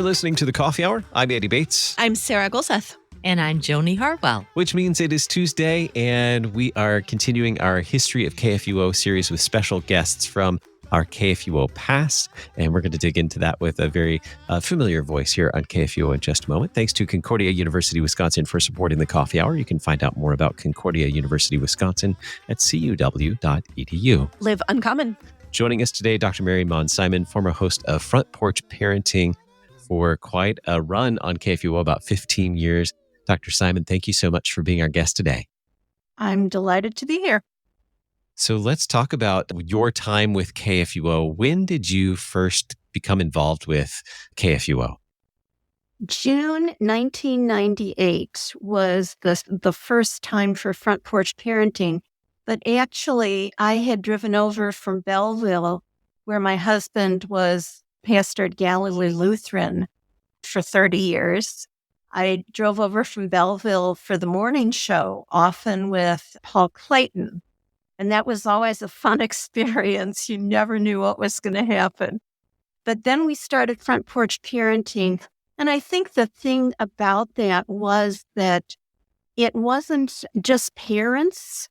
You're listening to The Coffee Hour. I'm Andy Bates. I'm Sarah Golseth. And I'm Joanie Harwell. Which means it is Tuesday, and we are continuing our History of KFUO series with special guests from our KFUO past. And we're going to dig into that with a very familiar voice here on KFUO in just a moment. Thanks to Concordia University, Wisconsin for supporting The Coffee Hour. You can find out more about Concordia University, Wisconsin at cuw.edu. Live uncommon. Joining us today, Dr. Manz Simon, former host of Front Porch Parenting for quite a run on KFUO, about 15 years. Dr. Simon, thank you so much for being our guest today. I'm delighted to be here. So let's talk about your time with KFUO. When did you first become involved with KFUO? June 1998 was the first time for Front Porch Parenting. But actually, I had driven over from Belleville, where my husband was pastor at Galilee Lutheran for 30 years. I drove over from Belleville for the morning show, often with Paul Clayton. And that was always a fun experience. You never knew what was going to happen. But then we started Front Porch Parenting. And I think the thing about that was that it wasn't just parents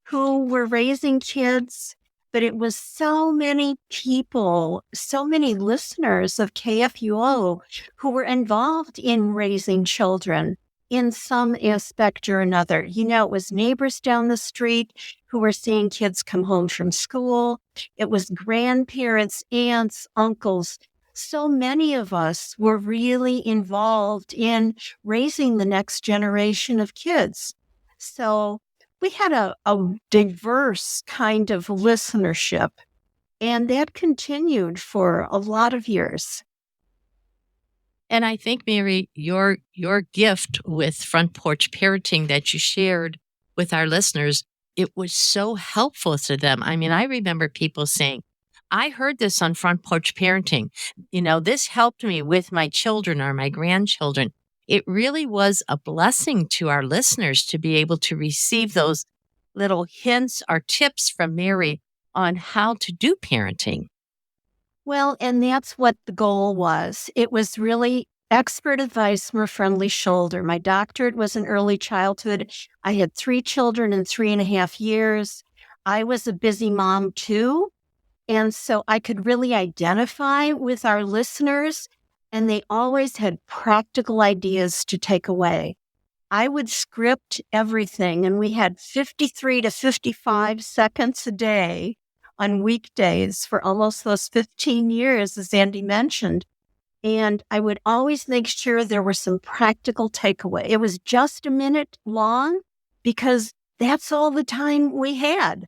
who were raising kids, but it was so many people, so many listeners of KFUO who were involved in raising children in some aspect or another. You know, it was neighbors down the street who were seeing kids come home from school. It was grandparents, aunts, uncles. So many of us were really involved in raising the next generation of kids. So we had a diverse kind of listenership, and that continued for a lot of years. And I think, Mary, your gift with Front Porch Parenting that you shared with our listeners, it was so helpful to them. I mean, I remember people saying, I heard this on Front Porch Parenting. You know, this helped me with my children or my grandchildren. It really was a blessing to our listeners to be able to receive those little hints or tips from Mary on how to do parenting. Well, and that's what the goal was. It was really expert advice from a friendly shoulder. My doctorate was in early childhood. I had 3 children in 3.5 years. I was a busy mom too. And so I could really identify with our listeners, and they always had practical ideas to take away. I would script everything, and we had 53 to 55 seconds a day on weekdays for almost those 15 years, as Andy mentioned. And I would always make sure there were some practical takeaway. It was just a minute long because that's all the time we had.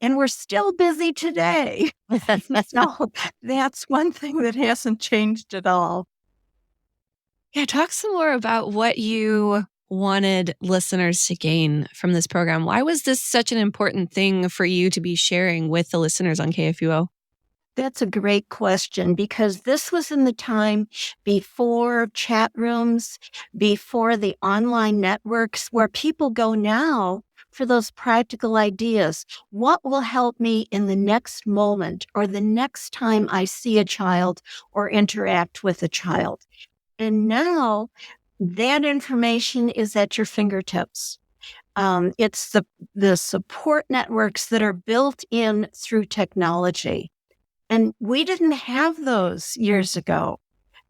And we're still busy today. So that's one thing that hasn't changed at all. Yeah, talk some more about what you wanted listeners to gain from this program. Why was this such an important thing for you to be sharing with the listeners on KFUO? That's a great question, because this was in the time before chat rooms, before the online networks where people go now for those practical ideas. What will help me in the next moment or the next time I see a child or interact with a child? And now that information is at your fingertips. It's the support networks that are built in through technology. And we didn't have those years ago.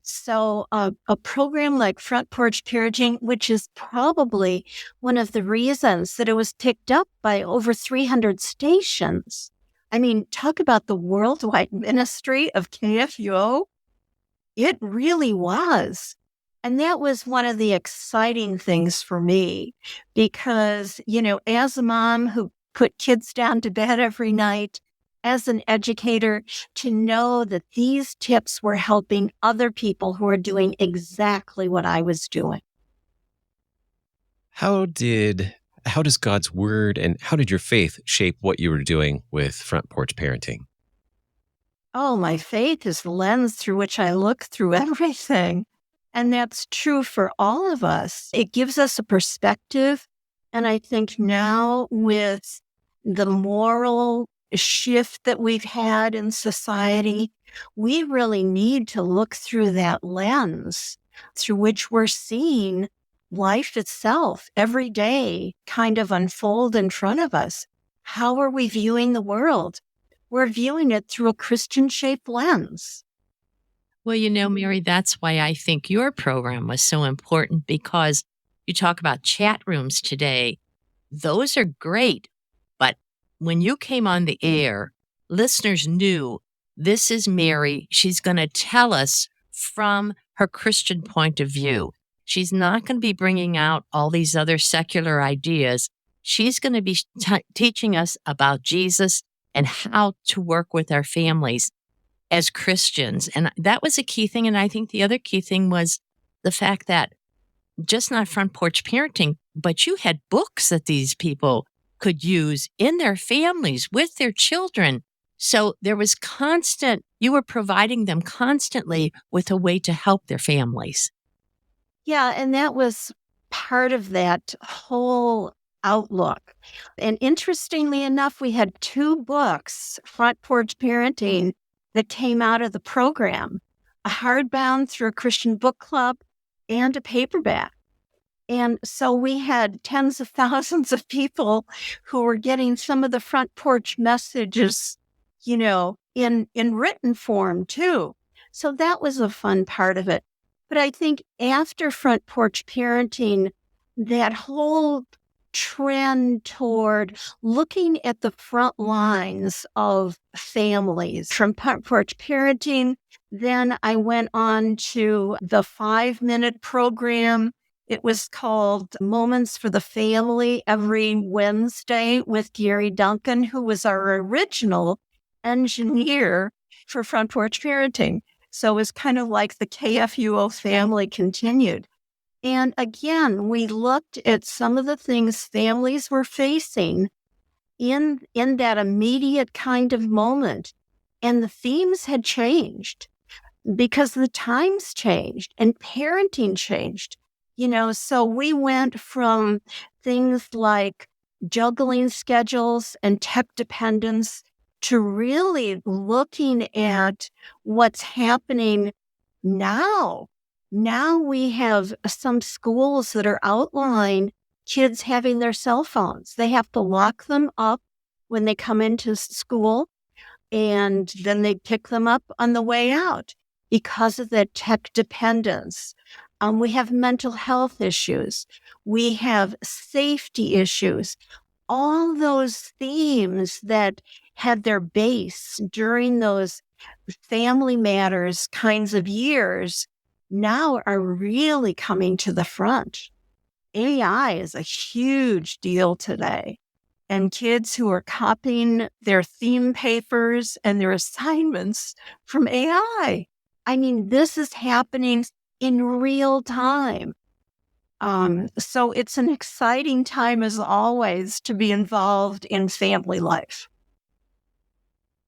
So a program like Front Porch Parenting, which is probably one of the reasons that it was picked up by over 300 stations. I mean, talk about the worldwide ministry of KFUO. It really was. And that was one of the exciting things for me because, you know, as a mom who put kids down to bed every night, as an educator, to know that these tips were helping other people who are doing exactly what I was doing. How does God's word and how did your faith shape what you were doing with Front Porch Parenting? Oh, my faith is the lens through which I look through everything. And that's true for all of us. It gives us a perspective. And I think now with the moral shift that we've had in society, we really need to look through that lens through which we're seeing life itself every day kind of unfold in front of us. How are we viewing the world? We're viewing it through a Christian-shaped lens. Well, Mary, that's why I think your program was so important, because you talk about chat rooms today. Those are great. But when you came on the air, listeners knew this is Mary. She's going to tell us from her Christian point of view. She's not going to be bringing out all these other secular ideas. She's going to be teaching us about Jesus and how to work with our families as Christians. And that was a key thing. And I think the other key thing was the fact that just not Front Porch Parenting, but you had books that these people could use in their families with their children. So there was you were providing them constantly with a way to help their families. Yeah, and that was part of that whole outlook. And interestingly enough, we had 2 books, Front Porch Parenting, that came out of the program, a hardbound through a Christian book club and a paperback. And so we had tens of thousands of people who were getting some of the Front Porch messages, in written form too. So that was a fun part of it. But I think after Front Porch Parenting, that whole trend toward looking at the front lines of families from Front Porch Parenting, then I went on to the 5-minute program. It was called Moments for the Family every Wednesday with Gary Duncan, who was our original engineer for Front Porch Parenting. So it was kind of like the KFUO family continued. And again, we looked at some of the things families were facing in that immediate kind of moment. And the themes had changed because the times changed and parenting changed. So we went from things like juggling schedules and tech dependence to really looking at what's happening now. Now we have some schools that are outlined kids having their cell phones. They have to lock them up when they come into school, and then they pick them up on the way out because of that tech dependence. We have mental health issues. We have safety issues. All those themes that had their base during those family matters kinds of years now are really coming to the front. AI is a huge deal today. And kids who are copying their theme papers and their assignments from AI. I mean, this is happening in real time. So it's an exciting time, as always, to be involved in family life.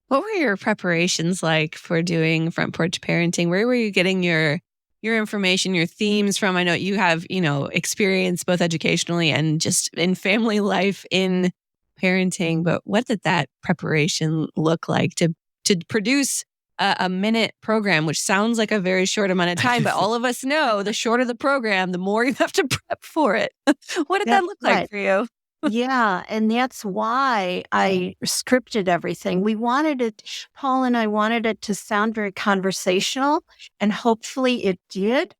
What were your preparations like for doing Front Porch Parenting? Where were you getting your information, your themes from? I know you have, experience both educationally and just in family life in parenting, but what did that preparation look like to produce a minute program, which sounds like a very short amount of time, but all of us know the shorter the program, the more you have to prep for it. What did that look like for you? Yeah, and that's why I scripted everything. Paul and I wanted it to sound very conversational, and hopefully it did.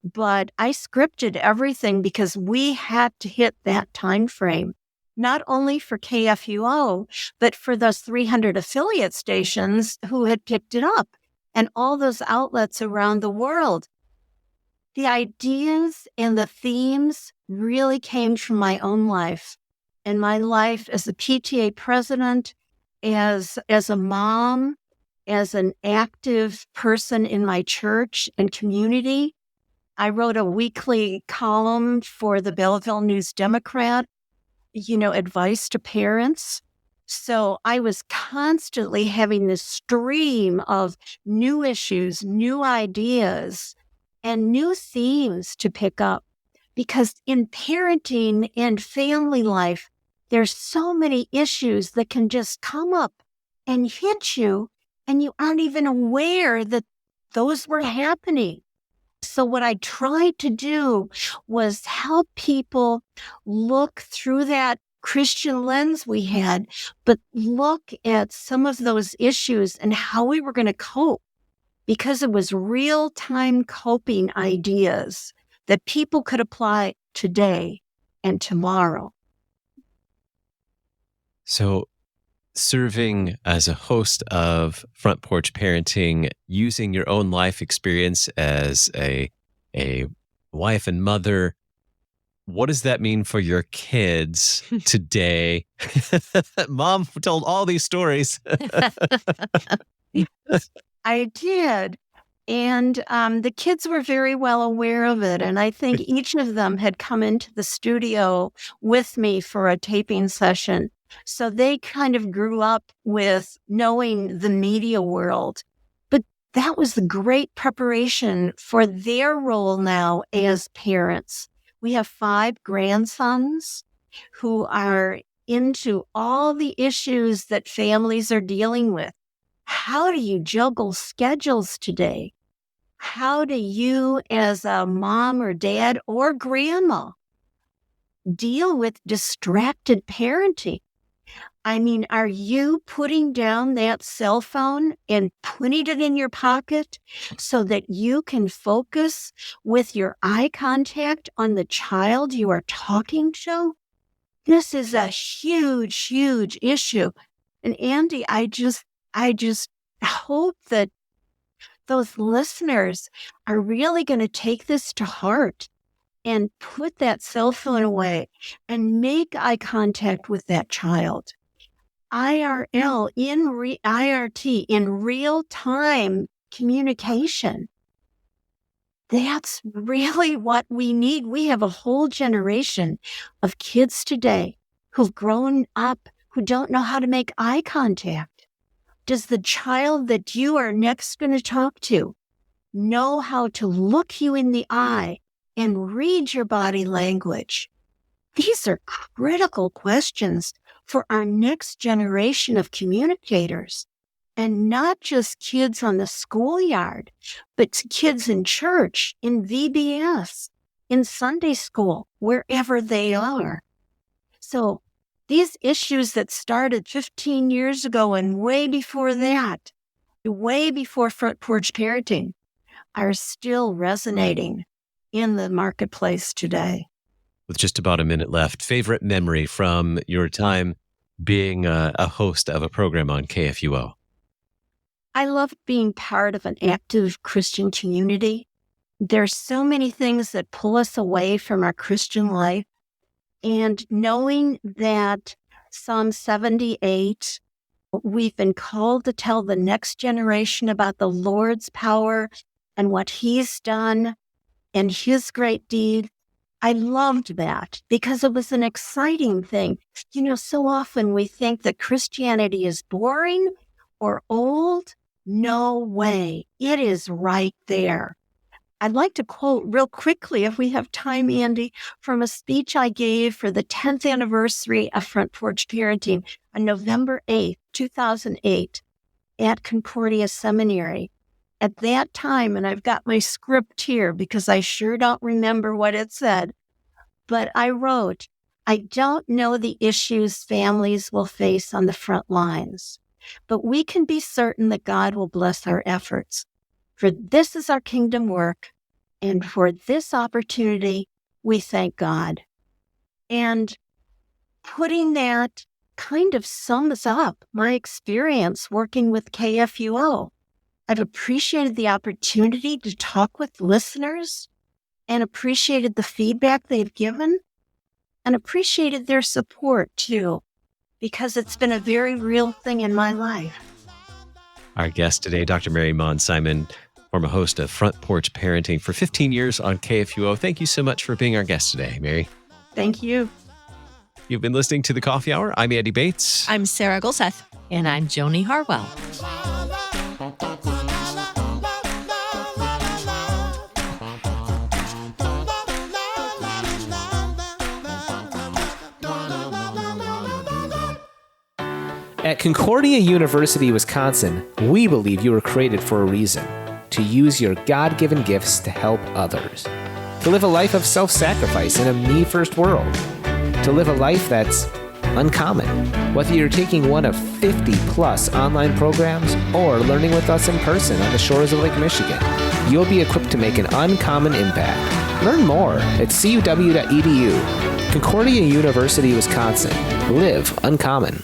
But I scripted everything because we had to hit that time frame, not only for KFUO, but for those 300 affiliate stations who had picked it up and all those outlets around the world. The ideas and the themes really came from my own life. And my life as a PTA president, as a mom, as an active person in my church and community. I wrote a weekly column for the Belleville News-Democrat, advice to parents. So I was constantly having this stream of new issues, new ideas, and new themes to pick up. Because in parenting and family life, there's so many issues that can just come up and hit you, and you aren't even aware that those were happening. So what I tried to do was help people look through that Christian lens we had, but look at some of those issues and how we were going to cope, because it was real-time coping ideas that people could apply today and tomorrow. So, serving as a host of Front Porch Parenting, using your own life experience as a wife and mother, what does that mean for your kids today? Mom told all these stories. I did. And the kids were very well aware of it. And I think each of them had come into the studio with me for a taping session. So they kind of grew up with knowing the media world. But that was the great preparation for their role now as parents. We have 5 grandsons who are into all the issues that families are dealing with. How do you juggle schedules today? How do you, as a mom or dad or grandma, deal with distracted parenting? I mean, are you putting down that cell phone and putting it in your pocket so that you can focus with your eye contact on the child you are talking to? This is a huge, huge issue. And Andy, I just hope that those listeners are really going to take this to heart and put that cell phone away and make eye contact with that child. IRT, in real-time communication. That's really what we need. We have a whole generation of kids today who've grown up who don't know how to make eye contact. Does the child that you are next going to talk to know how to look you in the eye and read your body language? These are critical questions for our next generation of communicators, and not just kids on the schoolyard, but kids in church, in VBS, in Sunday school, wherever they are. So these issues that started 15 years ago and way before that, way before Front Porch Parenting, are still resonating in the marketplace today. With just about a minute left, favorite memory from your time being a host of a program on KFUO? I love being part of an active Christian community. There's so many things that pull us away from our Christian life. And knowing that Psalm 78, we've been called to tell the next generation about the Lord's power and what He's done and His great deed. I loved that because it was an exciting thing. You know, so often we think that Christianity is boring or old. No way. It is right there. I'd like to quote real quickly, if we have time, Andy, from a speech I gave for the 10th anniversary of Front Porch Parenting on November 8th, 2008 at Concordia Seminary. At that time, and I've got my script here because I sure don't remember what it said, but I wrote, I don't know the issues families will face on the front lines, but we can be certain that God will bless our efforts. For this is our kingdom work, and for this opportunity, we thank God. And putting that kind of sums up my experience working with KFUO. I've appreciated the opportunity to talk with listeners and appreciated the feedback they've given and appreciated their support too, because it's been a very real thing in my life. Our guest today, Dr. Mary Manz Simon, former host of Front Porch Parenting for 15 years on KFUO. Thank you so much for being our guest today, Mary. Thank you. You've been listening to The Coffee Hour. I'm Andy Bates. I'm Sarah Golseth. And I'm Joanie Harwell. At Concordia University, Wisconsin, we believe you were created for a reason, to use your God-given gifts to help others, to live a life of self-sacrifice in a me-first world, to live a life that's uncommon. Whether you're taking one of 50-plus online programs or learning with us in person on the shores of Lake Michigan, you'll be equipped to make an uncommon impact. Learn more at cuw.edu. Concordia University, Wisconsin. Live uncommon.